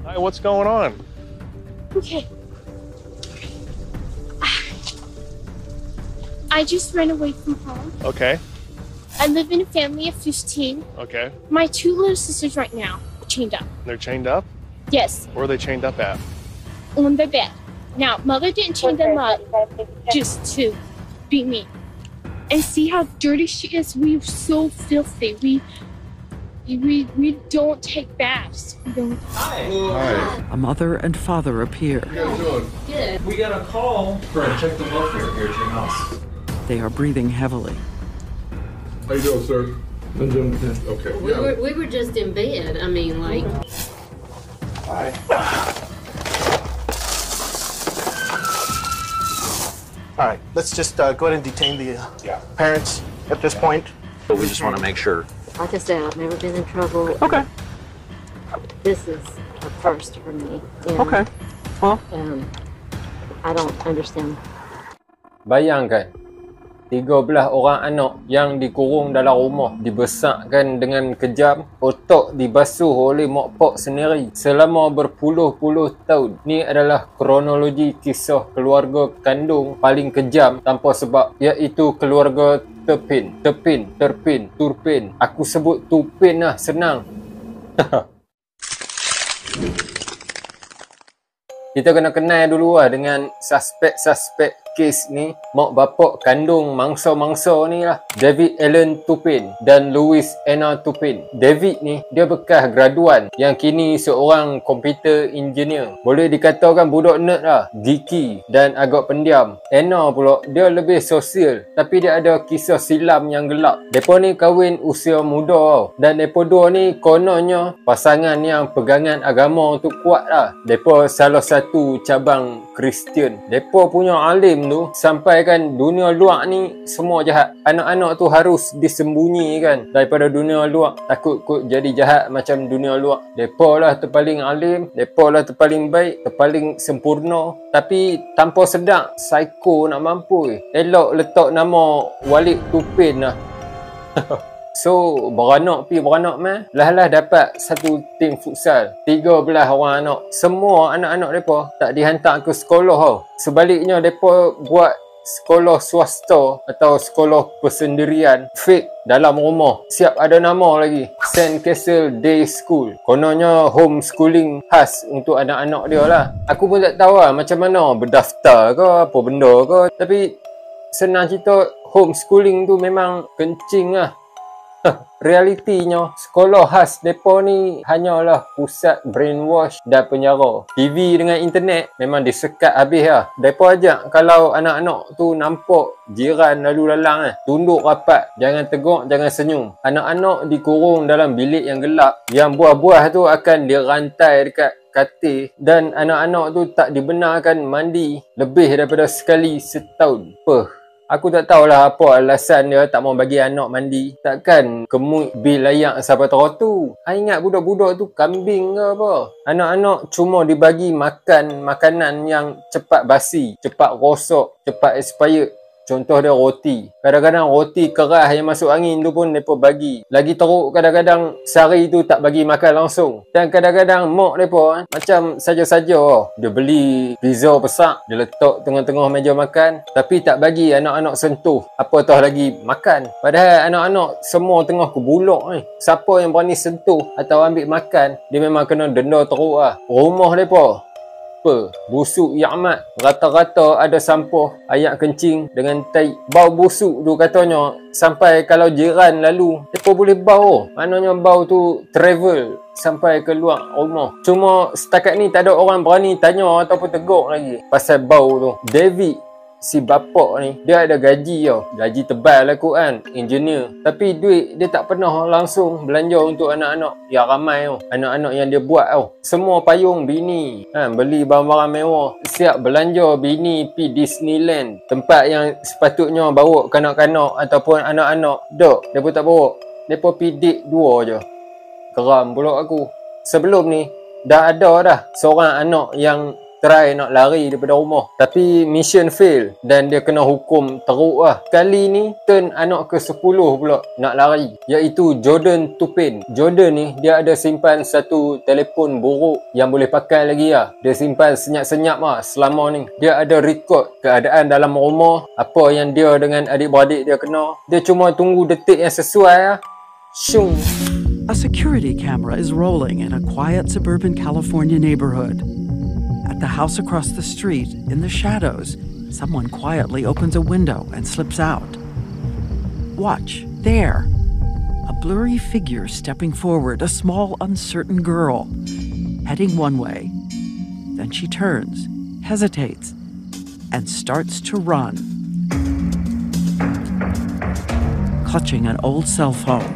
Hi, what's going on? Okay. I just ran away from home. Okay. I live in a family of 15. Okay. My 2 little sisters right now are chained up. They're chained up? Yes, Where are they chained up at? on their bed. Now, mother didn't chain them up just to be mean. And see how dirty she is? We're so filthy. We don't take baths. We don't. Hi. A mother and father appear. How you guys doing? Good. We got a call for a check the welfare here at your house. They are breathing heavily. How you doing, sir? I'm doing good. Okay. We were just in bed. I mean, like. Hi. All right, let's just go ahead and detain the parents at this point. But we just want to make sure. Like I said, I've never been in trouble. Okay. This is a first for me. And, Okay. Well, I don't understand. Bayangkan, 13 orang anak yang dikurung dalam rumah, dibesarkan dengan kejam, otak dibasuh oleh mak pak sendiri selama berpuluh-puluh tahun. Ni adalah kronologi kisah keluarga kandung paling kejam tanpa sebab, iaitu keluarga Terpin. Aku sebut Tupin lah, senang. Kita kena kenal dulu lah dengan suspek-suspek kes ni. Mak bapak kandung mangsa-mangsa ni lah, David Allen Turpin dan Louise Anna Turpin. David ni, dia bekas graduan yang kini seorang computer engineer. Boleh dikatakan budak nerd lah, geeky dan agak pendiam. Anna pula, dia lebih sosial tapi dia ada kisah silam yang gelap. Mereka ni kahwin usia muda tau. Dan mereka dua ni kononnya pasangan yang pegangan agama tu kuat lah. Mereka salah satu cabang Kristian. Mereka punya alim tu sampai kan dunia luar ni semua jahat. Anak-anak tu harus disembunyikan daripada dunia luar, takut kot jadi jahat macam dunia luar. Mereka lah terpaling alim, mereka lah terpaling baik, terpaling sempurna. Tapi tanpa sedar, psycho nak mampu. Elok letak nama Walid Turpin lah. So, beranak meh. Lah dapat satu tim futsal. 13 orang anak. Semua anak-anak mereka tak dihantar ke sekolah tau. Sebaliknya, mereka buat sekolah swasta atau sekolah persendirian fake dalam rumah. Siap ada nama lagi. Sandcastle Day School. Kononnya homeschooling khas untuk anak-anak dia lah. Aku pun tak tahu lah macam mana berdaftar ke apa benda ke. Tapi senang cerita, homeschooling tu memang kencing lah. Realitinya, sekolah khas mereka ni hanyalah pusat brainwash dan penjara. TV dengan internet memang disekat habis lah. Mereka ajak kalau anak-anak tu nampak jiran lalu lalang tunduk rapat, jangan tegak, jangan senyum. Anak-anak dikurung dalam bilik yang gelap, yang buah-buah tu akan dirantai dekat katil, dan anak-anak tu tak dibenarkan mandi lebih daripada sekali setahun. Aku tak tahulah apa alasan dia tak mau bagi anak mandi. Takkan kemui bil layak sampai tu. I ingat budak-budak tu kambing ke apa. Anak-anak cuma dibagi makan makanan yang cepat basi, cepat rosak, cepat expired. Contoh dia roti. Kadang-kadang roti keras yang masuk angin tu pun mereka bagi. Lagi teruk kadang-kadang sari tu tak bagi makan langsung. Dan kadang-kadang mak mereka macam saja-saja. Dia beli pizza besar, dia letak tengah-tengah meja makan. Tapi tak bagi anak-anak sentuh. Apatah lagi makan. Padahal anak-anak semua tengah kebulak ni. Siapa yang berani sentuh atau ambil makan, dia memang kena denda teruk lah. Rumah mereka busuk yang amat. Rata-rata ada sampah, ayak kencing dengan tai. Bau busuk tu katanya sampai kalau jiran lalu, mereka boleh bau. Maknanya bau tu travel sampai ke luar rumah. Cuma setakat ni tak ada orang berani tanya ataupun tegur lagi pasal bau tu. David, si bapak ni, dia ada gaji tau. Gaji tebal lah kot kan, engineer. Tapi duit dia tak pernah langsung belanja untuk anak-anak. Ya ramai tau, anak-anak yang dia buat tau. Semua payung bini beli barang-barang mewah. Siap belanja bini pi Disneyland, tempat yang sepatutnya bawa kanak-kanak ataupun anak-anak. Dok, dia pun tak bawa. Dia pun pi date 2 je. Geram pula aku. Sebelum ni dah ada dah seorang anak yang try nak lari daripada rumah. Tapi mission fail dan dia kena hukum teruk lah. Kali ni turn anak ke-10 pula nak lari, iaitu Jordan Tupin. Jordan ni dia ada simpan satu telefon buruk yang boleh pakai lagi lah. Dia simpan senyap-senyap lah selama ni. Dia ada record keadaan dalam rumah, apa yang dia dengan adik-beradik dia kena. Dia cuma tunggu detik yang sesuai lah. Shung. A security camera is rolling in a quiet suburban California neighborhood. At the house across the street, in the shadows, someone quietly opens a window and slips out. Watch, there. A blurry figure stepping forward, a small, uncertain girl, heading one way. Then she turns, hesitates, and starts to run, clutching an old cell phone.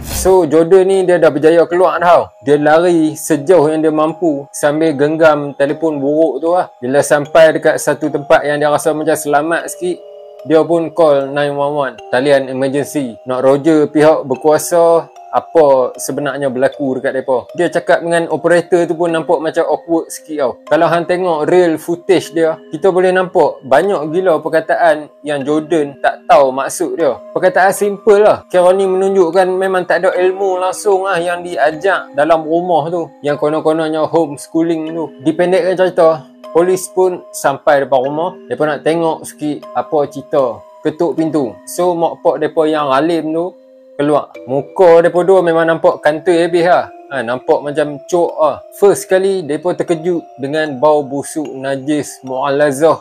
So Jordan ni dia dah berjaya keluar tau. Dia lari sejauh yang dia mampu sambil genggam telefon buruk tu lah. Bila sampai dekat satu tempat yang dia rasa macam selamat sikit, dia pun call 911, talian emergency. Nak roger pihak berkuasa apa sebenarnya berlaku dekat mereka. Dia cakap dengan operator tu pun nampak macam awkward sikit tau. Kalau hang tengok real footage dia, kita boleh nampak banyak gila perkataan yang Jordan tak tahu maksud dia. Perkataan simple lah. Kira ni menunjukkan memang tak ada ilmu langsung lah yang diajak dalam rumah tu, yang konon-kononnya homeschooling tu. Dipendekkan cerita, polis pun sampai depan rumah. Mereka nak tengok sikit apa cerita. Ketuk pintu. So mak pak mereka yang alim tu keluar. Muka mereka dua memang nampak kantoi habis lah. Nampak macam cok lah. First kali mereka terkejut dengan bau busuk najis mu'alazah.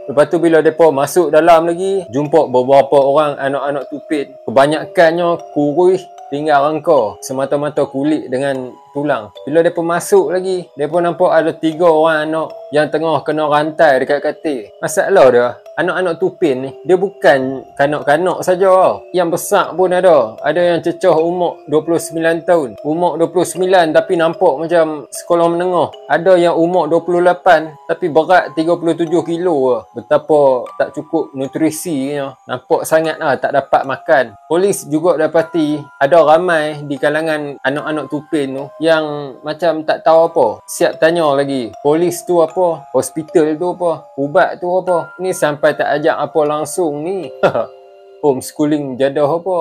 Lepas tu bila mereka masuk dalam lagi, jumpa beberapa orang anak-anak Tupin. Kebanyakannya kurus, tinggal rangka, semata-mata kulit dengan tulang. Bila mereka masuk lagi, mereka nampak ada 3 orang anak yang tengah kena rantai dekat katil. Masalah dia, anak-anak Tupin ni, dia bukan kanak-kanak saja tau. Yang besar pun ada. Ada yang cecah umur 29 tahun. Umur 29 tapi nampak macam sekolah menengah. Ada yang umur 28 tapi berat 37 kilo lah. Betapa tak cukup nutrisinya. Nampak sangat lah tak dapat makan. Polis juga dapati ada ramai di kalangan anak-anak Tupin tu yang macam tak tahu apa. Siap tanya lagi, polis tu apa? Hospital tu apa? Ubat tu apa? Ni sampai tak ajak apa langsung ni. Homeschooling jadah apa?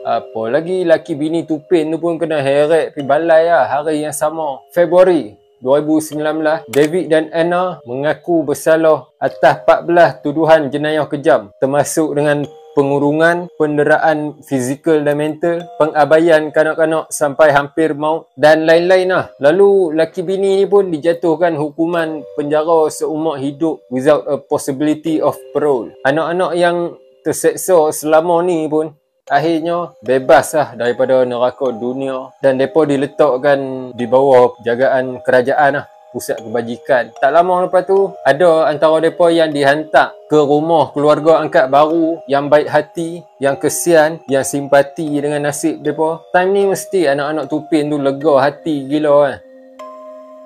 Apa lagi laki bini Tupin tu pun kena heret pergi balai lah hari yang sama. Februari 2019, David dan Anna mengaku bersalah atas 14 tuduhan jenayah kejam, termasuk dengan pengurungan, penderaan fizikal dan mental, pengabaian kanak-kanak sampai hampir maut dan lain-lain lah. Lalu laki bini ni pun dijatuhkan hukuman penjara seumur hidup without a possibility of parole. Anak-anak yang terseksa selama ni pun akhirnya bebas lah daripada neraka dunia dan mereka diletakkan di bawah jagaan kerajaan lah, pusat kebajikan. Tak lama lepas tu, ada antara mereka yang dihantar ke rumah keluarga angkat baru yang baik hati, yang kesian, yang simpati dengan nasib mereka. Time ni mesti anak-anak Tupin tu lega hati gila kan.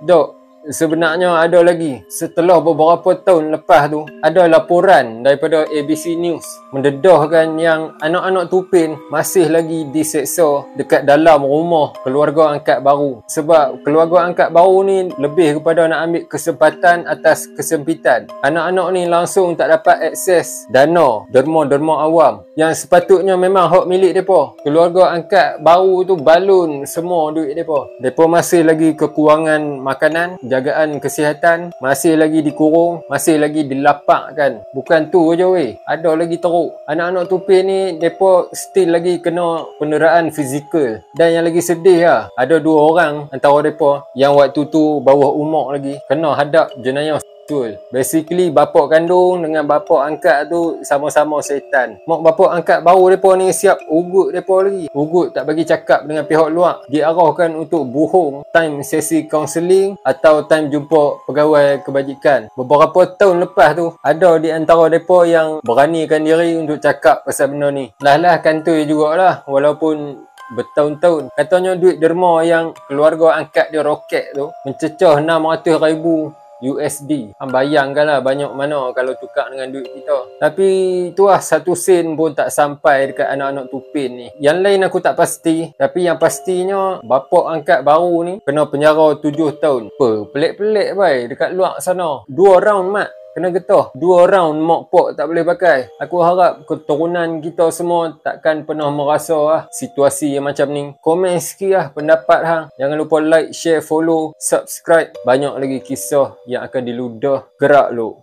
Dok, sebenarnya ada lagi. Setelah beberapa tahun lepas tu, ada laporan daripada ABC News mendedahkan yang anak-anak Tupin masih lagi diseksa dekat dalam rumah keluarga angkat baru. Sebab keluarga angkat baru ni lebih kepada nak ambil kesempatan atas kesempitan. Anak-anak ni langsung tak dapat akses dana derma-derma awam yang sepatutnya memang hak milik mereka. Keluarga angkat baru tu balun semua duit mereka. Mereka masih lagi kekurangan makanan, jagaan kesihatan, masih lagi dikurung, masih lagi dilapakkan. Bukan tu je weh, ada lagi teruk. Anak-anak Tupin ni mereka still lagi kena penderaan fizikal. Dan yang lagi sedih lah, ada 2 orang antara mereka yang waktu tu bawah umur lagi kena hadap jenayah seksual. Basically bapak kandung dengan bapak angkat tu sama-sama setan. Mak bapak angkat baru mereka ni siap ugut mereka lagi. Ugut tak bagi cakap dengan pihak luar. Diarahkan untuk bohong time sesi kaunseling atau time jumpa pegawai kebajikan. Beberapa tahun lepas tu, ada di antara mereka yang beranikan diri untuk cakap pasal benda ni. Lah kantoi jugalah walaupun bertahun-tahun. Katanya duit derma yang keluarga angkat dia roket tu mencecah 600,000 USD. Bayangkanlah banyak mana kalau tukar dengan duit kita. Tapi tu lah, 1 sen pun tak sampai dekat anak-anak Tupin ni. Yang lain aku tak pasti. Tapi yang pastinya bapak angkat baru ni kena penjara 7 tahun. Pelik-pelik bai dekat luar sana. 2 round mat kena getah. 2 round mak pok tak boleh pakai. Aku harap keturunan kita semua takkan pernah merasa situasi yang macam ni. Komen sikit lah pendapat hang. Jangan lupa like, share, follow, subscribe. Banyak lagi kisah yang akan diludah. Gerak lu.